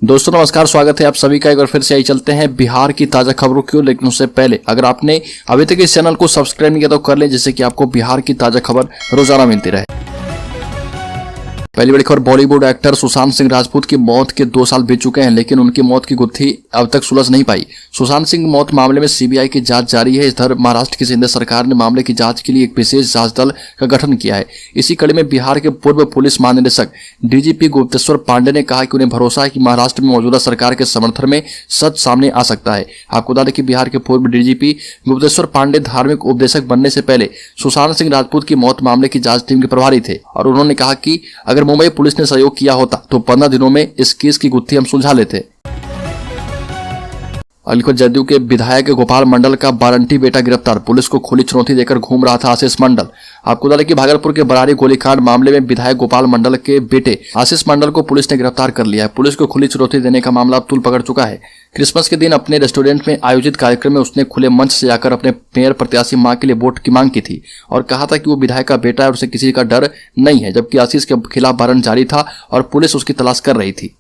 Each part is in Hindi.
दोस्तों नमस्कार, स्वागत है आप सभी का एक बार फिर से। आई चलते हैं बिहार की ताजा खबरों की ओर, लेकिन उससे पहले अगर आपने अभी तक इस चैनल को सब्सक्राइब नहीं किया तो कर लें, जिससे कि आपको बिहार की ताजा खबर रोजाना मिलती रहे। पहली बड़ी खबर, बॉलीवुड एक्टर सुशांत सिंह राजपूत की मौत के 2 साल बीत चुके हैं, लेकिन उनकी मौत की गुत्थी अब तक सुलझ नहीं पाई। सुशांत सिंह मौत मामले में सीबीआई की जांच जारी है। इधर महाराष्ट्र की शिंदे सरकार ने मामले की जांच के लिए एक विशेष जांच दल का गठन किया है। इसी कड़ी में बिहार के पूर्व पुलिस महानिदेशक डीजीपी गुप्तेश्वर पांडे ने कहा कि उन्हें भरोसा है कि महाराष्ट्र में मौजूदा सरकार के समर्थन में सच सामने आ सकता है। आपको बता दें कि बिहार के पूर्व डीजीपी गुप्तेश्वर पांडे धार्मिक उपदेशक बनने से पहले सुशांत सिंह राजपूत की मौत मामले की जांच टीम के प्रभारी थे, और उन्होंने कहा कि अगर मुंबई पुलिस ने सहयोग किया होता तो 15 दिनों में इस केस की गुत्थी हम सुलझा लेते। अलीगढ़ जदयू के विधायक गोपाल मंडल का वारंटी बेटा गिरफ्तार। पुलिस को खुली चुनौती देकर घूम रहा था आशीष मंडल। आपको बता दें कि भागलपुर के बरारी गोलीकांड मामले में विधायक गोपाल मंडल के बेटे आशीष मंडल को पुलिस ने गिरफ्तार कर लिया है। पुलिस को खुली चुनौती देने का मामला अब तूल पकड़ चुका है। क्रिसमस के दिन अपने रेस्टोरेंट में आयोजित कार्यक्रम में उसने खुले मंच से जाकर अपने मेयर प्रत्याशी मां के लिए वोट की मांग की थी और कहा था कि वो विधायक का बेटा है और उसे किसी का डर नहीं है, जबकि आशीष के खिलाफ वारंट जारी था और पुलिस उसकी तलाश कर रही थी।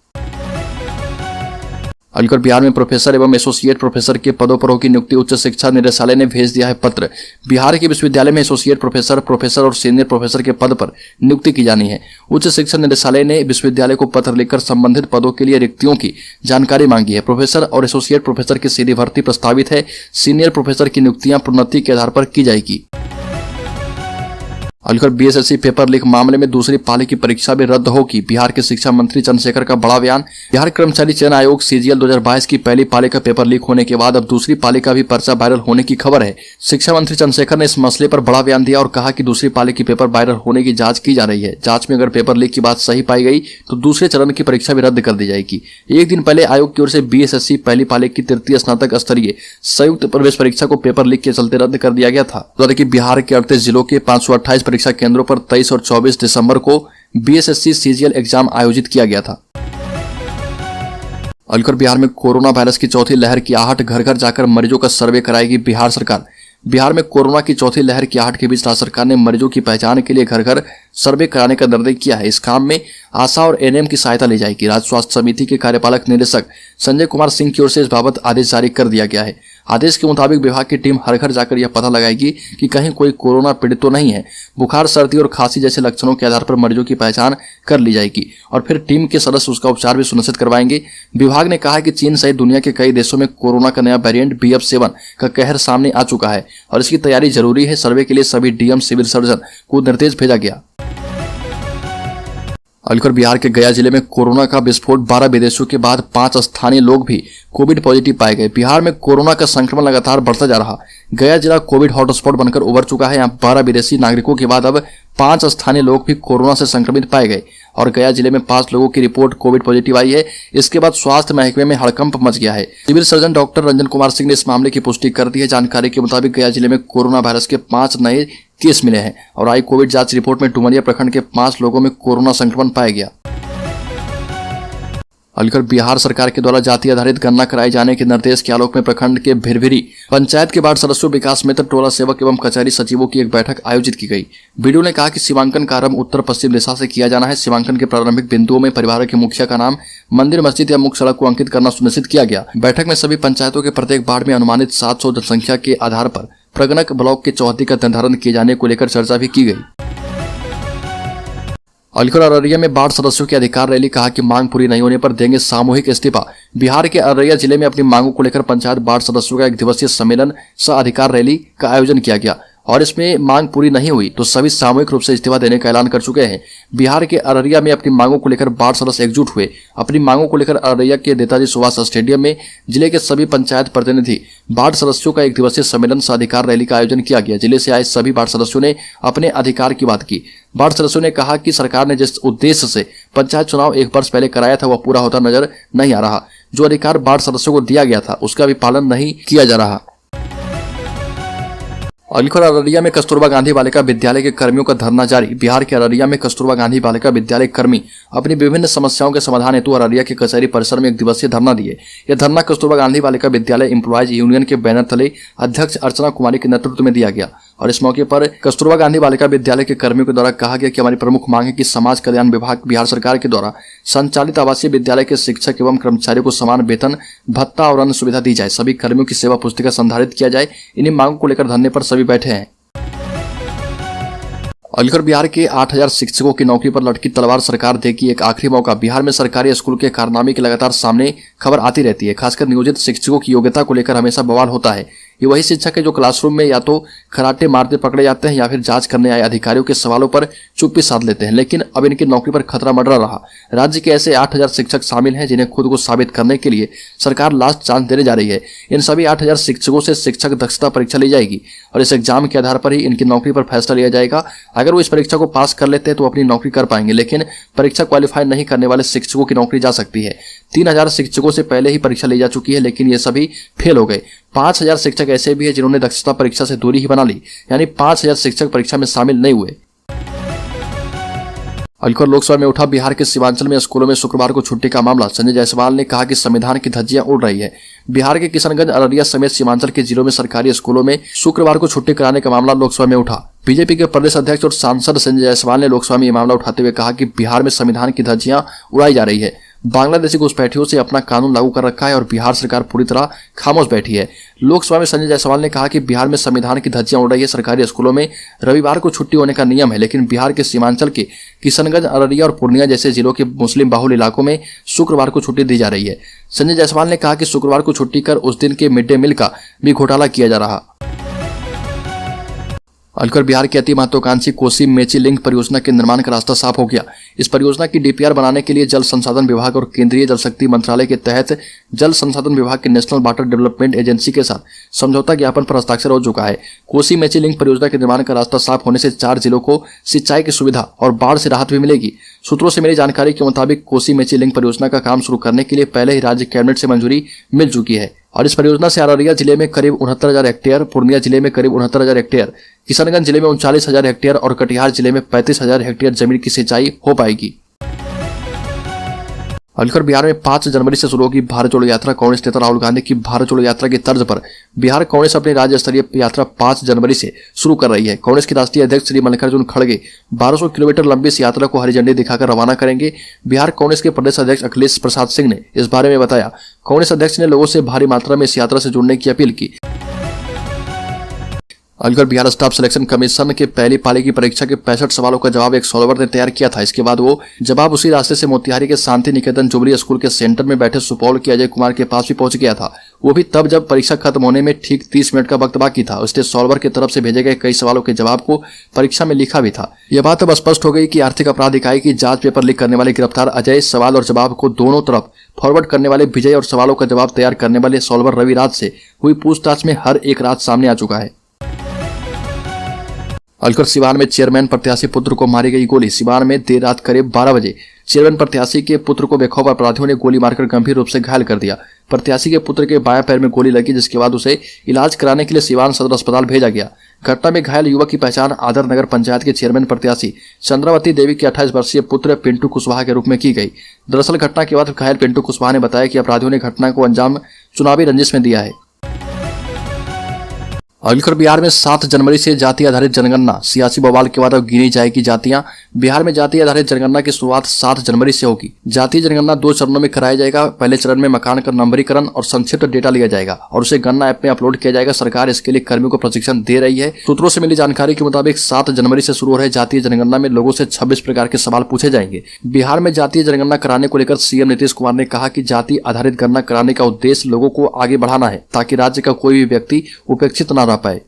अलीगढ़ बिहार में प्रोफेसर एवं एसोसिएट प्रोफेसर के पदों पर होगी नियुक्ति। उच्च शिक्षा निदेशालय ने भेज दिया है पत्र। बिहार के विश्वविद्यालय में एसोसिएट प्रोफेसर, प्रोफेसर और सीनियर प्रोफेसर के पद पर नियुक्ति की जानी है। उच्च शिक्षा निदेशालय ने विश्वविद्यालय को पत्र लिखकर संबंधित पदों के लिए रिक्तियों की जानकारी मांगी है। प्रोफेसर और एसोसिएट प्रोफेसर की सीधी भर्ती प्रस्तावित है। सीनियर प्रोफेसर की नियुक्तियां प्रोन्नति के आधार पर की जाएगी। अलीगढ़ बीएसएससी पेपर लीक मामले में दूसरी पाली की परीक्षा भी रद्द होगी। बिहार के शिक्षा मंत्री चंद्रशेखर का बड़ा बयान। बिहार कर्मचारी चयन आयोग सीजीएल 2022 की पहली पाली का पेपर लीक होने के बाद अब दूसरी पाली का भी पर्चा वायरल होने की खबर है। शिक्षा मंत्री चंद्रशेखर ने इस मसले पर बड़ा बयान दिया और कहा कि दूसरी पाली की पेपर वायरल होने की जांच की जा रही है। जांच में अगर पेपर लीक की बात सही पाई गई तो दूसरे चरण की परीक्षा भी रद्द कर दी जाएगी। एक दिन पहले आयोग की ओर से बीएसएससी पहली पाली की तृतीय स्नातक स्तरीय संयुक्त प्रवेश परीक्षा को पेपर लीक के चलते रद्द कर दिया गया था। बिहार के 38 जिलों के 528 परीक्षा केंद्रों पर 23 और 24 दिसंबर को बीएसएससी सीजीएल एग्जाम आयोजित किया गया था। अलीगढ़ बिहार में कोरोना वायरस की चौथी लहर की आहट, घर घर जाकर मरीजों का सर्वे कराएगी बिहार सरकार। बिहार में कोरोना की चौथी लहर की आहट के बीच राज्य सरकार ने मरीजों की पहचान के लिए घर घर सर्वे कराने का निर्णय किया है। इस काम में आशा और एनएम की सहायता ली जाएगी। राज्य स्वास्थ्य समिति के कार्यपालक निदेशक संजय कुमार सिंह की ओर से इस बाबत आदेश जारी कर दिया गया है। आदेश के मुताबिक विभाग की टीम हर घर जाकर यह पता लगाएगी कि कहीं कोई कोरोना पीड़ित तो नहीं है। बुखार, सर्दी और खांसी जैसे लक्षणों के आधार पर मरीजों की पहचान कर ली जाएगी और फिर टीम के सदस्य उसका उपचार भी सुनिश्चित करवाएंगे। विभाग ने कहा कि चीन सहित दुनिया के कई देशों में कोरोना का नया वेरिएंट BF7 का कहर सामने आ चुका है और इसकी तैयारी जरूरी है। सर्वे के लिए सभी डीएम, सिविल सर्जन को निर्देश भेजा गया। अलीगढ़ बिहार के गया जिले में कोरोना का विस्फोट, 12 विदेशियों के बाद 5 स्थानीय लोग भी कोविड पॉजिटिव पाए गए। बिहार में कोरोना का संक्रमण लगातार बढ़ता जा रहा। गया जिला कोविड हॉटस्पॉट बनकर उभर चुका है। यहाँ 12 विदेशी नागरिकों के बाद अब 5 स्थानीय लोग भी कोरोना से संक्रमित पाए गए और गया जिले में 5 लोगों की रिपोर्ट कोविड पॉजिटिव आई है। इसके बाद स्वास्थ्य महकमे में हड़कंप मच गया है। Civil surgeon doctor Ranjan Kumar Singh ने इस मामले की पुष्टि कर दी है। जानकारी के मुताबिक गया जिले में कोरोना वायरस के 5 नए केस मिले हैं और आई कोविड जांच रिपोर्ट में डुमरिया प्रखंड के 5 लोगों में कोरोना संक्रमण पाया गया। अलीगढ़ बिहार सरकार के द्वारा जाति आधारित गणना कराए जाने के निर्देश के आलोक में प्रखंड के भिरभिरी पंचायत के वार्ड सदस्यों, विकास मित्र, टोला सेवक एवं कचहरी सचिवों की एक बैठक आयोजित की गई। वीडियो ने कहा कि सीमांकन का आरंभ उत्तर पश्चिम दिशा से किया जाना है। सीमांकन के प्रारंभिक बिंदुओं में परिवार के मुखिया का नाम, मंदिर, मस्जिद या मुख्य सड़क को अंकित करना सुनिश्चित किया गया। बैठक में सभी पंचायतों के प्रत्येक वार्ड में अनुमानित 700 जनसंख्या के आधार पर प्रगणक ब्लॉक के चौहद्दी का निर्धारण किए जाने को लेकर चर्चा भी की गई। अलीगढ़ अररिया में वार्ड सदस्यों की अधिकार रैली, कहा कि मांग पूरी नहीं होने पर देंगे सामूहिक इस्तीफा। बिहार के अररिया जिले में अपनी मांगों को लेकर पंचायत वार्ड सदस्यों का 1 दिवसीय सम्मेलन सह अधिकार रैली का आयोजन किया गया और इसमें मांग पूरी नहीं हुई तो सभी सामूहिक रूप से इस्तीफा देने का ऐलान कर चुके हैं। बिहार के अररिया में अपनी मांगों को लेकर वार्ड सदस्य एकजुट हुए। अपनी मांगों को लेकर अररिया के नेताजी सुभाष स्टेडियम में जिले के सभी पंचायत प्रतिनिधि वार्ड सदस्यों का 1 दिवसीय सम्मेलन सह अधिकार रैली का आयोजन किया गया। जिले से आए सभी वार्ड सदस्यों ने अपने अधिकार की बात की। वार्ड सदस्यों ने कहा कि सरकार ने जिस उद्देश्य से पंचायत चुनाव 1 वर्ष पहले कराया था वह पूरा होता नजर नहीं आ रहा। जो अधिकार वार्ड सदस्यों को दिया गया था उसका भी पालन नहीं किया जा रहा। अलीगढ़ अररिया में कस्तूरबा गांधी बालिका विद्यालय के कर्मियों का धरना जारी। बिहार के अररिया में कस्तूरबा गांधी बालिका विद्यालय कर्मी अपनी विभिन्न समस्याओं के समाधान हेतु अररिया के कचहरी परिसर में 1 दिवसीय धरना दिए। यह धरना कस्तूरबा गांधी बालिका विद्यालय एम्प्लॉयज यूनियन के बैनर तले अध्यक्ष अर्चना कुमारी के नेतृत्व में दिया गया और इस मौके पर कस्तूरबा गांधी बालिका विद्यालय के कर्मियों के द्वारा कहा गया कि हमारी प्रमुख मांग है कि समाज कल्याण विभाग बिहार सरकार के द्वारा संचालित आवासीय विद्यालय के शिक्षक एवं कर्मचारियों को समान वेतन, भत्ता और अन्य सुविधा दी जाए। सभी कर्मियों की सेवा पुस्तिका संधारित किया जाए। इन्हीं मांगों को लेकर धरने पर सभी बैठे हैं। अलीगढ़ बिहार के 8000 शिक्षकों की नौकरी पर लटकी तलवार सरकार देगी एक आखिरी मौका। बिहार में सरकारी स्कूल के कारनामे की लगातार सामने खबर आती रहती है। खासकर नियोजित शिक्षकों की योग्यता को लेकर हमेशा बवाल होता है। ये वही शिक्षक है जो क्लासरूम में या तो खराटे मारते पकड़े जाते हैं या फिर जांच करने आए अधिकारियों के सवालों पर चुप्पी साध लेते हैं। लेकिन अब इनकी नौकरी पर खतरा मंडरा रहा। राज्य के ऐसे 8000 शिक्षक शामिल हैं जिन्हें खुद को साबित करने के लिए सरकार लास्ट चांस देने जा रही है। इन सभी 8000 शिक्षकों से शिक्षक दक्षता परीक्षा ली जाएगी और इस एग्जाम के आधार पर ही इनकी नौकरी पर फैसला लिया जाएगा। अगर वो इस परीक्षा को पास कर लेते हैं तो अपनी नौकरी कर पाएंगे, लेकिन परीक्षा क्वालिफाई नहीं करने वाले शिक्षकों की नौकरी जा सकती है। 3000 शिक्षकों से पहले ही परीक्षा ली जा चुकी है, लेकिन ये सभी फेल हो गए। 5000 शिक्षक ऐसे भी हैं जिन्होंने दक्षता परीक्षा से दूरी ही बना ली, यानी 5000 शिक्षक परीक्षा में शामिल नहीं हुए। अलीगढ़ लोकसभा में उठा बिहार के सीमांचल में स्कूलों में शुक्रवार को छुट्टी का मामला। संजय जायसवाल ने कहा कि संविधान की धज्जियां उड़ रही है। बिहार के किशनगंज, अररिया समेत सीमांचल के जिलों में सरकारी स्कूलों में शुक्रवार को छुट्टी कराने का मामला लोकसभा में उठा। बीजेपी के प्रदेश अध्यक्ष और सांसद संजय जायसवाल ने लोकसभा में यह मामला उठाते हुए कहा कि बिहार में संविधान की धज्जियां उड़ाई जा रही है। बांग्लादेशी घुसपैठियों से अपना कानून लागू कर रखा है और बिहार सरकार पूरी तरह खामोश बैठी है। लोकसभा में संजय जायसवाल ने कहा कि बिहार में संविधान की धज्जियां उड़ रही है। सरकारी स्कूलों में रविवार को छुट्टी होने का नियम है, लेकिन बिहार के सीमांचल के किशनगंज, अररिया और पूर्णिया जैसे जिलों के मुस्लिम बाहुल इलाकों में शुक्रवार को छुट्टी दी जा रही है। संजय जायसवाल ने कहा कि शुक्रवार को छुट्टी कर उस दिन के मिड डे मील का भी घोटाला किया जा रहा। अलीगढ़ बिहार की अति महत्वाकांक्षी कोसी मेची लिंक परियोजना के निर्माण का रास्ता साफ हो गया। इस परियोजना की डीपीआर बनाने के लिए जल संसाधन विभाग और केंद्रीय जल शक्ति मंत्रालय के तहत जल संसाधन विभाग के नेशनल वाटर डेवलपमेंट एजेंसी के साथ समझौता ज्ञापन पर हस्ताक्षर हो चुका है। कोसी मेची लिंक परियोजना के निर्माण का रास्ता साफ होने से 4 जिलों को सिंचाई की सुविधा और बाढ़ से राहत भी मिलेगी। सूत्रों से मिली जानकारी के मुताबिक कोसी मेची लिंक परियोजना का काम शुरू करने के लिए पहले ही राज्य कैबिनेट से मंजूरी मिल चुकी है और इस परियोजना से अररिया जिले में करीब 69,000 हेक्टेयर, पूर्णिया जिले में करीब 69,000 हेक्टेयर, किशनगंज जिले में 39,000 हेक्टेयर और कटिहार जिले में 35,000 हेक्टेयर जमीन की सिंचाई हो पाएगी। अलीगढ़ बिहार में 5 जनवरी से शुरू होगी भारत जोड़ो यात्रा। कांग्रेस नेता राहुल गांधी की भारत जोड़ो यात्रा की तर्ज पर बिहार कांग्रेस अपनी राज्य स्तरीय यात्रा 5 जनवरी से शुरू कर रही है। कांग्रेस के राष्ट्रीय अध्यक्ष श्री मल्लिकार्जुन खड़गे 1200 किलोमीटर लंबी इस यात्रा को हरी झंडी दिखाकर रवाना करेंगे। बिहार कांग्रेस के प्रदेश अध्यक्ष अखिलेश प्रसाद सिंह ने इस बारे में बताया। कांग्रेस अध्यक्ष ने लोगों से भारी मात्रा में इस यात्रा से जुड़ने की अपील की। Aligarh Bihar staff selection commission के पहली पाली की परीक्षा के 65 सवालों का जवाब एक सॉल्वर ने तैयार किया था। इसके बाद वो जवाब उसी रास्ते से मोतिहारी के शांति निकेतन जुबली स्कूल के सेंटर में बैठे सुपौल के अजय कुमार के पास भी पहुंच गया था। वो भी तब जब परीक्षा खत्म होने में ठीक 30 मिनट का वक्त बाकी था। उसने सॉल्वर की तरफ से भेजे गए कई सवालों के जवाब को परीक्षा में लिखा भी था। यह बात अब स्पष्ट हो गई कि आर्थिक अपराध इकाई की जांच पेपर लीक करने वाले गिरफ्तार अजय सवाल और जवाब को दोनों तरफ फॉरवर्ड करने वाले विजय और सवालों का जवाब तैयार करने वाले सॉल्वर रवि राज से हुई पूछताछ में हर एक राज सामने आ चुका है। अलीगढ़ सिवान में चेयरमैन प्रत्याशी पुत्र को मारी गई गोली। सिवान में देर रात करीब 12 बजे चेयरमैन प्रत्याशी के पुत्र को बेखौफ अपराधियों ने गोली मारकर गंभीर रूप से घायल कर दिया। प्रत्याशी के पुत्र के बाएं पैर में गोली लगी, जिसके बाद उसे इलाज कराने के लिए सिवान सदर अस्पताल भेजा गया। घटना में घायल युवक की पहचान आदर नगर पंचायत के चेयरमैन प्रत्याशी चंद्रावती देवी के 28 वर्षीय पुत्र पिंटू कुशवाहा के रूप में की गई। दरअसल घटना के बाद घायल पिंटू कुशवाहा ने बताया कि अपराधियों ने घटना को अंजाम चुनावी रंजिश में दिया है। अलीगढ़ बिहार में 7 जनवरी से जाति आधारित जनगणना। सियासी बवाल के बाद अब गिनी जाएगी जातियां। बिहार में जाति आधारित जनगणना की शुरुआत 7 जनवरी से होगी। जातीय जनगणना 2 चरणों में कराया जाएगा। पहले चरण में मकान का नंबरीकरण और संक्षिप्त डेटा लिया जाएगा और उसे गणना ऐप में अपलोड किया जाएगा। सरकार इसके लिए कर्मियों को प्रशिक्षण दे रही है। सूत्रों से मिली जानकारी के मुताबिक 7 जनवरी से शुरू हो रहे जातीय जनगणना में लोगों से 26 प्रकार के सवाल पूछे जाएंगे। बिहार में जातीय जनगणना कराने को लेकर सीएम नीतीश कुमार ने कहा कि जाति आधारित गणना कराने का उद्देश्य लोगों को आगे बढ़ाना है ताकि राज्य का कोई भी व्यक्ति उपेक्षित न रह पाए।